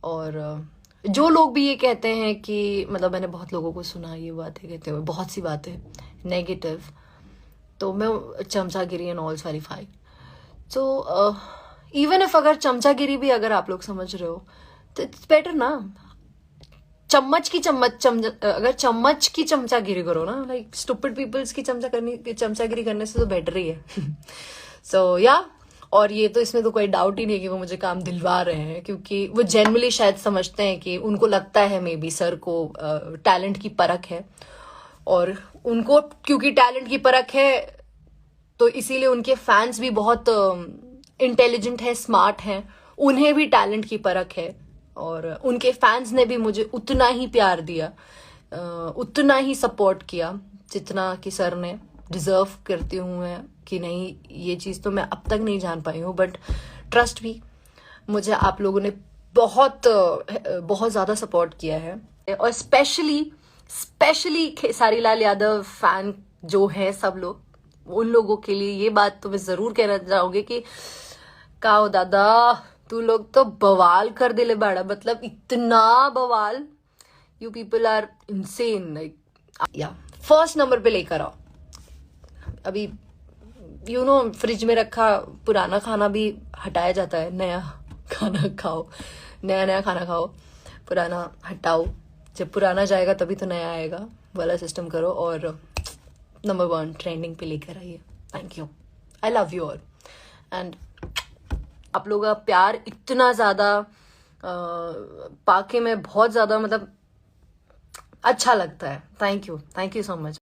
और जो लोग भी ये कहते हैं कि मतलब मैंने बहुत लोगों को सुना ये बातें कहते हुए, बहुत सी बातें नेगेटिव, तो मैं चमचागिरी एंड ऑल सारी फाइन। सो इवन इफ अगर चमचागिरी भी अगर आप लोग समझ रहे हो तो इट्स बेटर ना, अगर चम्मच की चमचागिरी करो ना, लाइक स्टूपिड पीपल्स की चमचागिरी करने से तो बेटर ही है। सो या और ये तो इसमें तो कोई डाउट ही नहीं है कि वो मुझे काम दिलवा रहे हैं, क्योंकि वो जेन्युइनली शायद समझते हैं कि उनको लगता है मे बी सर को टैलेंट की परख है, और उनको क्योंकि टैलेंट की परख है तो इसीलिए उनके फैंस भी बहुत इंटेलिजेंट है, स्मार्ट हैं, उन्हें भी टैलेंट की परख है, और उनके फैंस ने भी मुझे उतना ही प्यार दिया, उतना ही सपोर्ट किया जितना कि सर ने डिजर्व करती हूँ मैं कि नहीं। ये चीज़ तो मैं अब तक नहीं जान पाई हूँ, बट ट्रस्ट भी मुझे आप लोगों ने बहुत बहुत ज़्यादा सपोर्ट किया है, और स्पेशली खेसारी लाल यादव फैन जो है सब लोग, उन लोगों के लिए ये बात तो मैं ज़रूर कहना चाहूँगी कि काओ दादा तू लोग तो बवाल कर दिले बाड़ा, मतलब इतना बवाल, you people are insane, like या फर्स्ट नंबर पे लेकर आओ। अभी फ्रिज में रखा पुराना खाना भी हटाया जाता है, नया खाना खाओ, नया खाना खाओ, पुराना हटाओ, जब पुराना जाएगा तभी तो नया आएगा वाला सिस्टम करो, और नंबर 1 ट्रेंडिंग पे लेकर आइए। Thank you, I love you all, and आप लोगों का प्यार इतना ज़्यादा पाके में बहुत ज़्यादा मतलब अच्छा लगता है। Thank you so much.